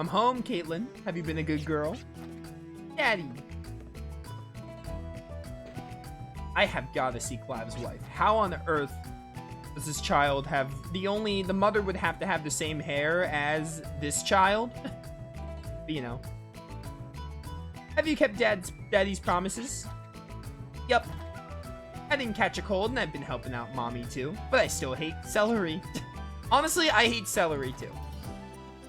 I'm home, Caitlin. Have you been a good girl? Daddy. I have got to see Clive's wife. How on earth does this child have the mother would have to have the same hair as this child? But, you know. Have you kept Daddy's promises? Yup. I didn't catch a cold and I've been helping out Mommy too. But I still hate celery. Honestly, I hate celery too.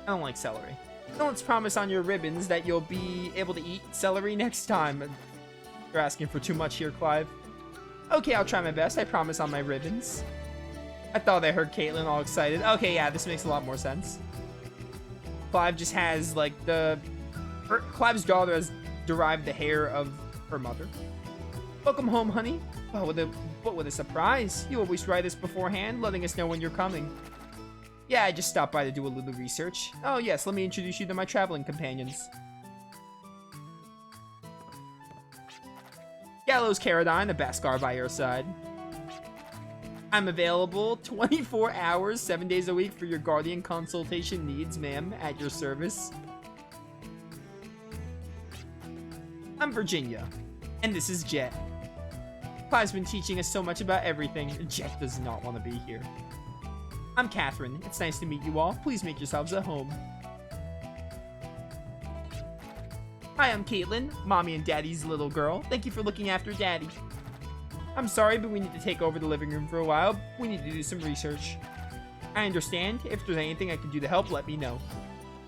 I don't like celery. So let's promise on your ribbons that you'll be able to eat celery next time. You're asking for too much here, Clive. Okay, I'll try my best. I promise on my ribbons. I thought I heard Caitlin all excited. Okay, yeah, this makes a lot more sense. Clive just has, like, Clive's daughter has derived the hair of her mother. Welcome home, honey. Oh, what a surprise. You always write us beforehand, letting us know when you're coming. Yeah, I just stopped by to do a little research. Oh, yes, let me introduce you to my traveling companions. Gallows Caradine, a Baskar by your side. I'm available 24 hours, 7 days a week for your guardian consultation needs, ma'am, at your service. I'm Virginia, and this is Jet. Clive's been teaching us so much about everything. Jet does not want to be here. I'm Catherine. It's nice to meet you all. Please make yourselves at home. Hi, I'm Caitlin, Mommy and Daddy's little girl. Thank you for looking after Daddy. I'm sorry, but we need to take over the living room for a while. We need to do some research. I understand. If there's anything I can do to help, let me know.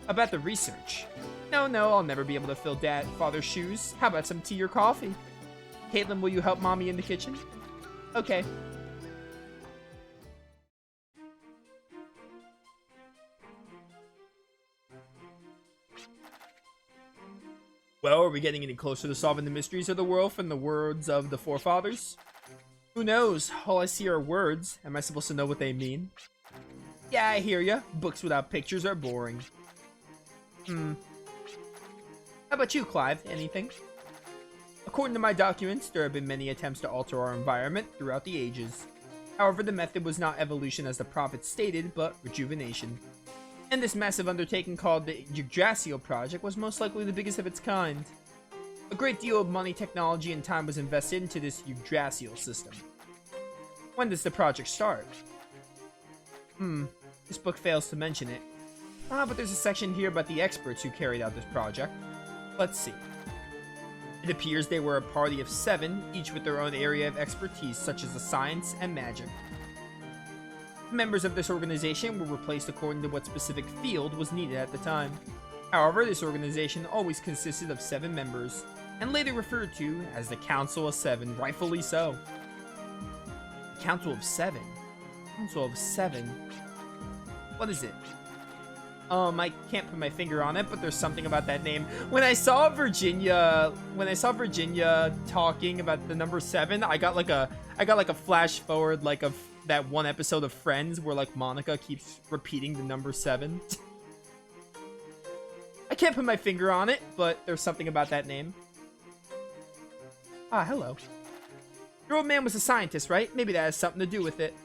About the research. No, I'll never be able to fill Father's shoes. How about some tea or coffee? Caitlin, will you help Mommy in the kitchen? Okay. Well, are we getting any closer to solving the mysteries of the world from the words of the forefathers? Who knows? All I see are words. Am I supposed to know what they mean? Yeah, I hear ya. Books without pictures are boring. How about you, Clive? Anything? According to my documents, there have been many attempts to alter our environment throughout the ages. However, the method was not evolution as the prophets stated, but rejuvenation. And this massive undertaking called the Yggdrasil Project was most likely the biggest of its kind. A great deal of money, technology, and time was invested into this Yggdrasil system. When does the project start? This book fails to mention it. But there's a section here about the experts who carried out this project. Let's see. It appears they were a party of 7, each with their own area of expertise, such as the science and magic. Members of this organization were replaced according to what specific field was needed at the time. However, this organization always consisted of 7 members, and later referred to as the Council of 7, rightfully so. Council of 7? Council of 7? What is it? I can't put my finger on it, but there's something about that name. When I saw Virginia talking about the number 7, I got like a flash forward like of that one episode of Friends where like Monica keeps repeating the number 7. I can't put my finger on it, but there's something about that name. Ah, hello. Your old man was a scientist, right? Maybe that has something to do with it.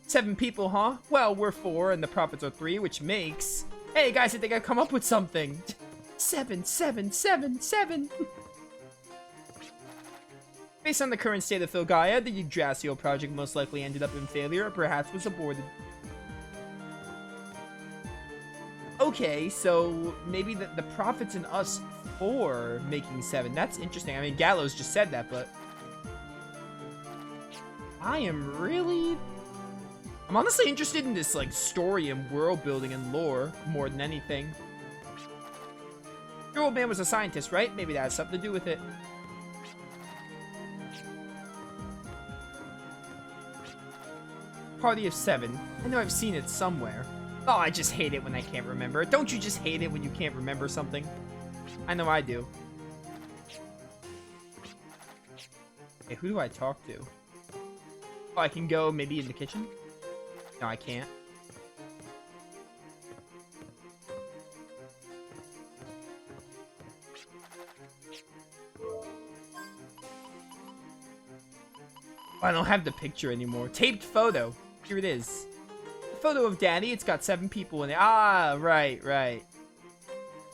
7 people, huh? Well, we're 4 and the prophets are 3, which makes... Hey guys, I think I've come up with something. 7, 7, 7, 7. Based on the current state of Filgaia, the Yggdrasil project most likely ended up in failure or perhaps was aborted. Okay, so maybe the prophets and us 4 making 7. That's interesting. I mean, Gallows just said that, but... I'm honestly interested in this, like, story and world building and lore more than anything. Your old man was a scientist, right? Maybe that has something to do with it. Party of 7. I know I've seen it somewhere. Oh, I just hate it when I can't remember it. Don't you just hate it when you can't remember something? I know I do. Okay, who do I talk to? Oh, I can go maybe in the kitchen? No, I can't. Oh, I don't have the picture anymore. Taped photo. Here it is. The photo of Daddy. It's got 7 people in it. Ah, right.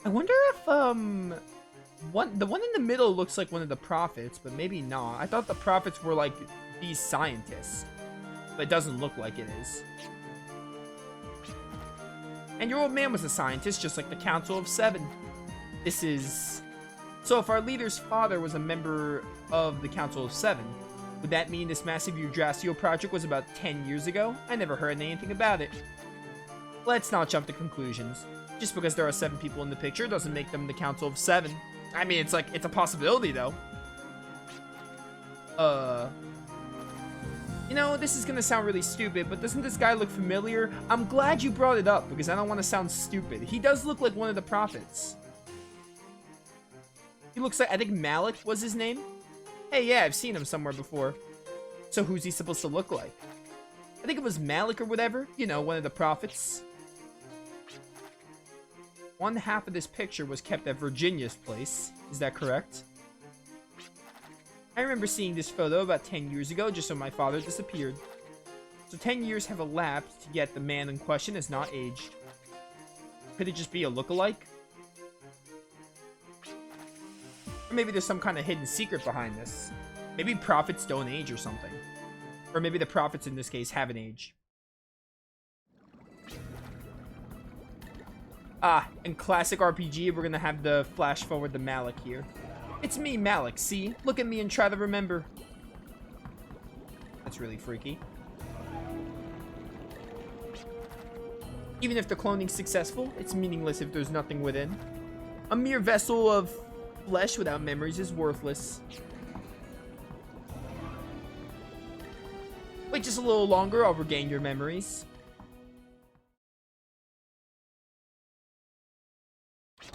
I wonder if, the one in the middle looks like one of the prophets, but maybe not. I thought the prophets were, like, these scientists. But it doesn't look like it is. And your old man was a scientist, just like the Council of 7. This is... So if our leader's father was a member of the Council of 7, would that mean this massive Yggdrasil project was about 10 years ago? I never heard anything about it. Let's not jump to conclusions. Just because there are 7 people in the picture doesn't make them the Council of 7. I mean, it's a possibility, though. You know, this is gonna sound really stupid, but doesn't this guy look familiar? I'm glad you brought it up, because I don't want to sound stupid. He does look like one of the prophets. He looks like, I think Malik was his name? Hey, yeah, I've seen him somewhere before. So who's he supposed to look like? I think it was Malik or whatever. You know, one of the prophets. One half of this picture was kept at Virginia's place. Is that correct? I remember seeing this photo about 10 years ago, just when my father disappeared. So 10 years have elapsed, yet the man in question has not aged. Could it just be a lookalike? Or maybe there's some kind of hidden secret behind this. Maybe prophets don't age or something. Or maybe the prophets in this case haven't aged. Ah, in classic RPG, we're gonna have the flash forward to Malik here. It's me, Malik, see? Look at me and try to remember. That's really freaky. Even if the cloning's successful, it's meaningless if there's nothing within. A mere vessel of flesh without memories is worthless. Wait just a little longer, I'll regain your memories.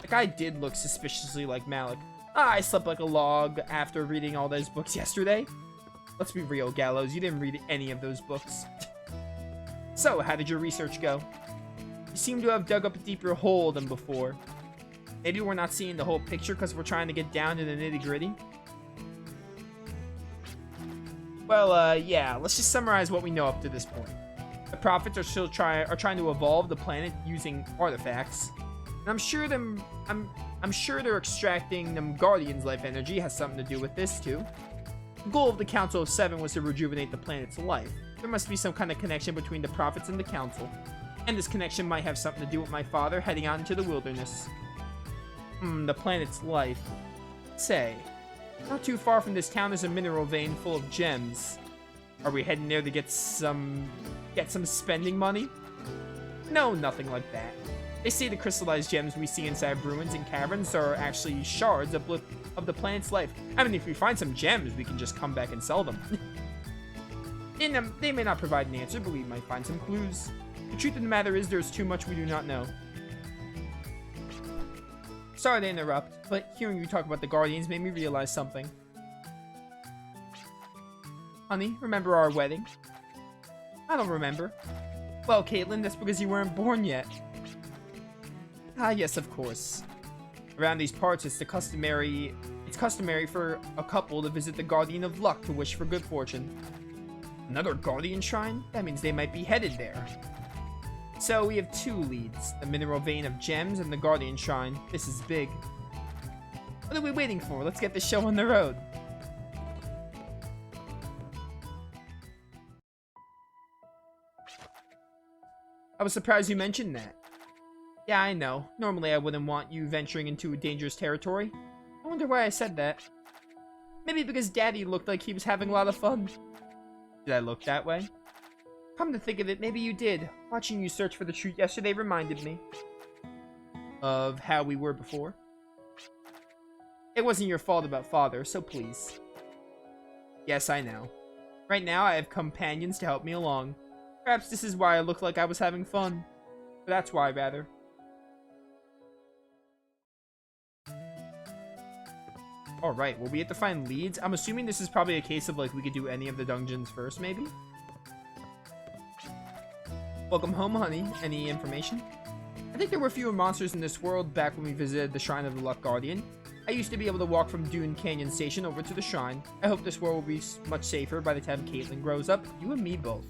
The guy did look suspiciously like Malik. Ah, I slept like a log after reading all those books yesterday. Let's be real, Gallows, you didn't read any of those books. So, how did your research go? You seem to have dug up a deeper hole than before. Maybe we're not seeing the whole picture because we're trying to get down to the nitty-gritty. Well, yeah, let's just summarize what we know up to this point. The prophets are still trying to evolve the planet using artifacts. And I'm sure they're extracting them Guardians' life energy has something to do with this too. The goal of the Council of 7 was to rejuvenate the planet's life. There must be some kind of connection between the prophets and the Council. And this connection might have something to do with my father heading out into the wilderness. The planet's life. Say, not too far from this town is a mineral vein full of gems. Are we heading there to get some spending money? No, nothing like that. They say the crystallized gems we see inside ruins and caverns are actually shards of the planet's life. I mean, if we find some gems, we can just come back and sell them. They may not provide an answer, but we might find some clues. The truth of the matter is there's too much we do not know. Sorry to interrupt, but hearing you talk about the Guardians made me realize something. Honey, remember our wedding? I don't remember. Well, Caitlin, that's because you weren't born yet. Ah, yes, of course. Around these parts, it's customary for a couple to visit the Guardian of Luck to wish for good fortune. Another Guardian Shrine? That means they might be headed there. So we have 2 leads, the Mineral Vein of Gems and the Guardian Shrine. This is big. What are we waiting for? Let's get the show on the road. I was surprised you mentioned that. Yeah, I know. Normally I wouldn't want you venturing into a dangerous territory. I wonder why I said that. Maybe because Daddy looked like he was having a lot of fun. Did I look that way? Come to think of it, maybe you did. Watching you search for the truth yesterday reminded me of how we were before. It wasn't your fault about Father, so please. Yes, I know. Right now, I have companions to help me along. Perhaps this is why I looked like I was having fun. But that's why, rather. Alright, well, we have to find leads. I'm assuming this is probably a case of, like, we could do any of the dungeons first, maybe? Welcome home, honey. Any information? I think there were fewer monsters in this world back when we visited the Shrine of the Luck Guardian. I used to be able to walk from Dune Canyon Station over to the shrine. I hope this world will be much safer by the time Caitlin grows up. You and me both.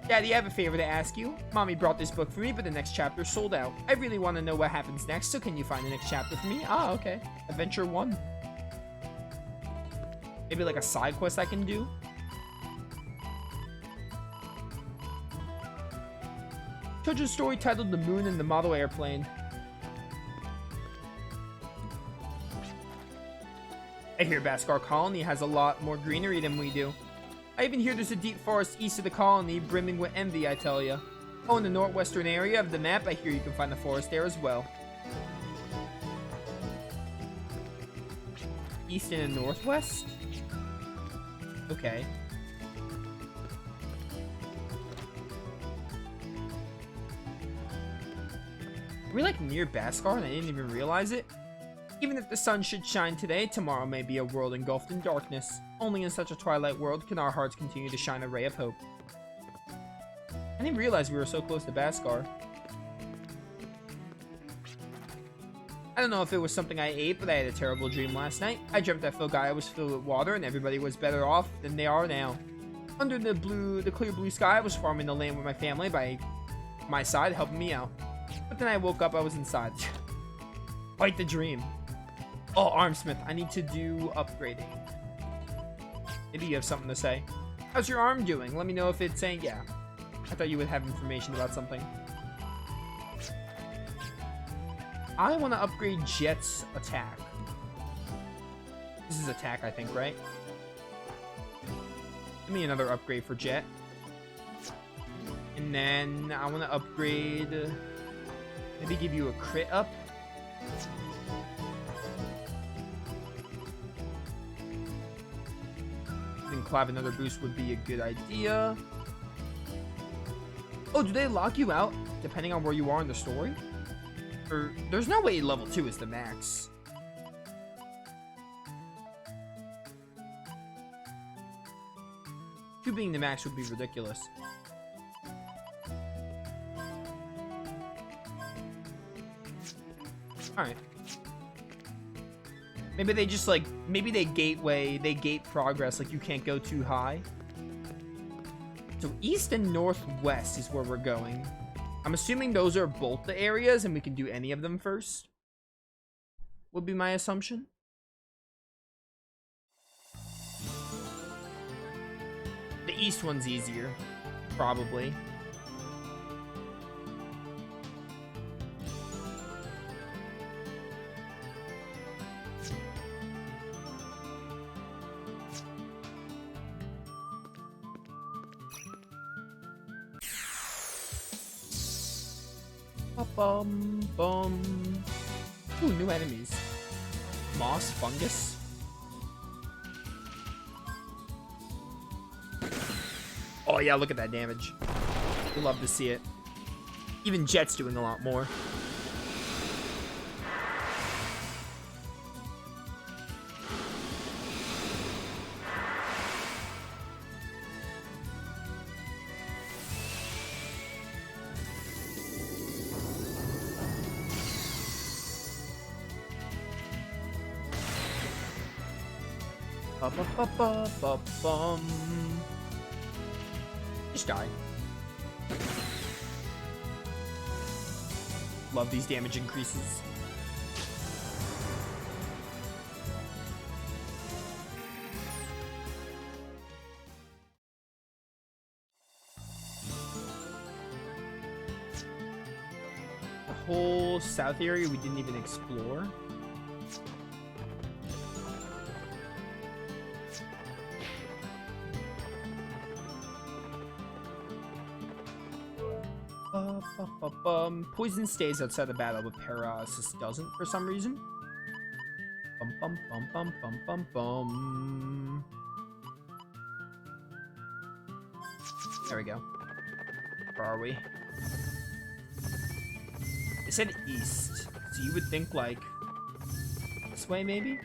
Daddy, I have a favor to ask you. Mommy brought this book for me, but the next chapter sold out. I really want to know what happens next, so can you find the next chapter for me? Ah, okay. Adventure 1. Maybe like a side quest I can do? Children's story titled The Moon and the Model Airplane. I hear Baskar Colony has a lot more greenery than we do. I even hear there's a deep forest east of the colony brimming with envy, I tell ya. Oh, in the northwestern area of the map, I hear you can find the forest there as well. East and northwest? Okay. Are we like near Baskar and I didn't even realize it? Even if the sun should shine today, tomorrow may be a world engulfed in darkness. Only in such a twilight world can our hearts continue to shine a ray of hope. I didn't realize we were so close to Baskar. I don't know if it was something I ate, but I had a terrible dream last night. I dreamt that Filgaia was filled with water and everybody was better off than they are now. Under the clear blue sky, I was farming the land with my family by my side, helping me out. But then I woke up, I was inside. Quite the dream. Oh, Armsmith, I need to do upgrading. Maybe you have something to say. How's your arm doing? Let me know if it's saying yeah. I thought you would have information about something. I want to upgrade Jet's attack. This is attack, I think, right? Give me another upgrade for Jet. And then I want to upgrade... maybe give you a crit up. I think Clav another boost would be a good idea. Oh, do they lock you out depending on where you are in the story? Or there's no way level 2 is the max. Two being the max would be ridiculous. Alright. Maybe they just like, maybe they gate progress, like you can't go too high. So east and northwest is where we're going. I'm assuming those are both the areas and we can do any of them first. Would be my assumption. The east one's easier, probably. Bum. Ooh, new enemies. Moss, fungus. Oh yeah, look at that damage. We love to see it. Even Jet's doing a lot more. Just die. Love these damage increases. The whole south area we didn't even explore. Poison stays outside the battle, but paralysis doesn't for some reason. There we go. Where are we? It said east, so you would think like this way maybe?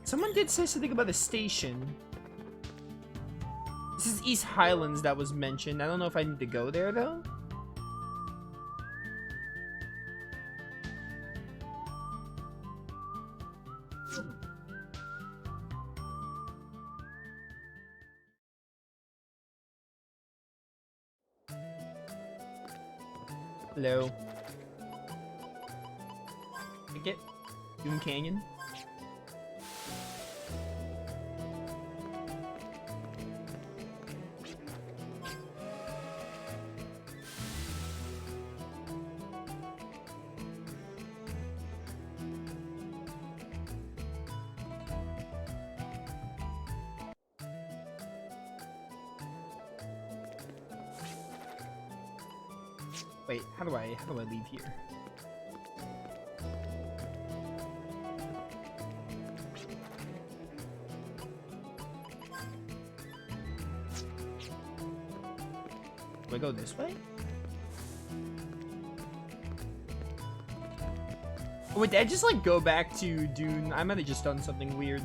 Someone did say something about a station. This is East Highlands that was mentioned. I don't know if I need to go there, though. Hello. Get Doom Canyon. Wait, how do I leave here? Do I go this way? Oh, wait, did I just like go back to Dune? I might have just done something weird.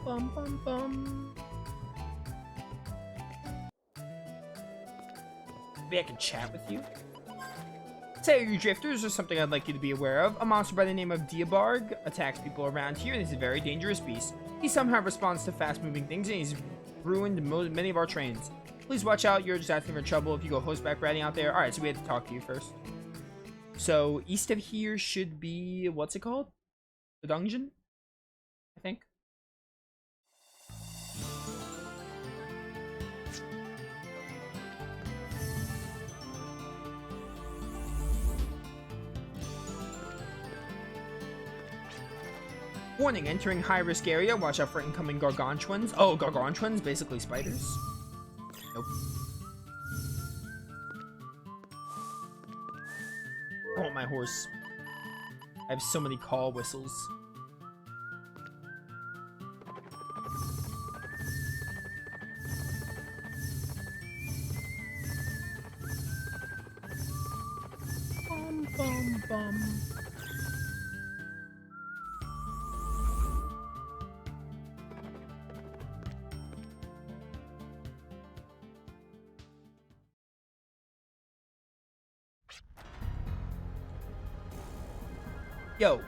Bum. Bum. Maybe I can chat with you. Say, you drifters, there's something I'd like you to be aware of. A monster by the name of Diabarg attacks people around here, and he's a very dangerous beast. He somehow responds to fast-moving things, and he's ruined many of our trains. Please watch out, you're just asking for trouble if you go horseback riding out there. Alright, so we have to talk to you first. So, east of here should be, what's it called? The dungeon? I think. Warning, entering high-risk area. Watch out for incoming gargantuans. Oh, gargantuans? Basically spiders? Nope. I want my horse. I have so many call whistles. Bum. Yo.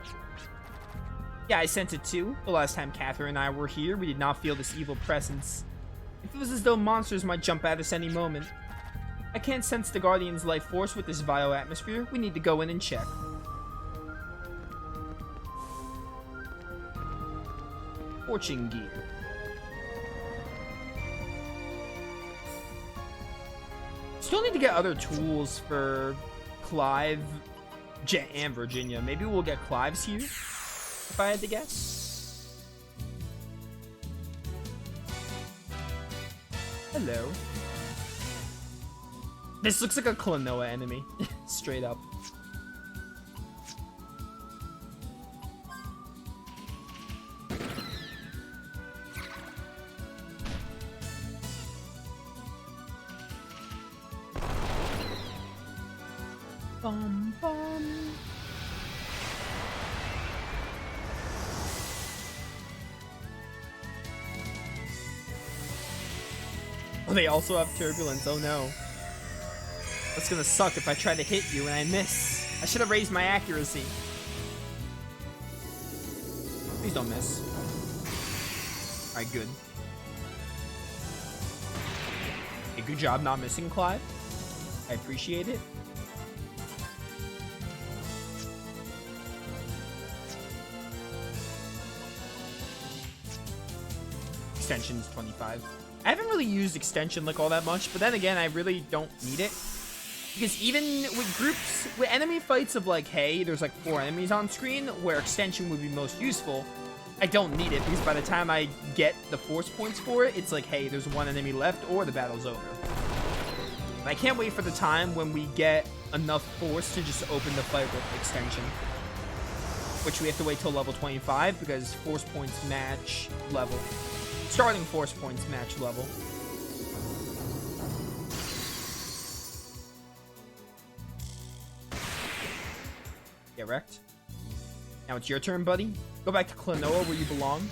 Yeah, I sent it too. The last time Catherine and I were here, we did not feel this evil presence. It feels as though monsters might jump at us any moment. I can't sense the Guardian's life force with this vile atmosphere. We need to go in and check. Fortune gear. Still need to get other tools for Clive, Jet, and Virginia. Maybe we'll get Clive's here, if I had to guess. Hello. This looks like a Klonoa enemy. Straight up. Bum. Oh, they also have turbulence. Oh no. That's gonna suck if I try to hit you and I miss. I should have raised my accuracy. Please don't miss. Alright, good. Hey, good job not missing, Clive. I appreciate it. Extension's 25. I haven't really used extension like all that much, but then again, I really don't need it. Because even with groups, with enemy fights of like, hey, there's like 4 enemies on screen, where extension would be most useful, I don't need it because by the time I get the force points for it, it's like, hey, there's one enemy left or the battle's over. And I can't wait for the time when we get enough force to just open the fight with extension. Which we have to wait till level 25 because force points match level. Starting force points match level. Get wrecked. Now it's your turn, buddy. Go back to Klonoa where you belong.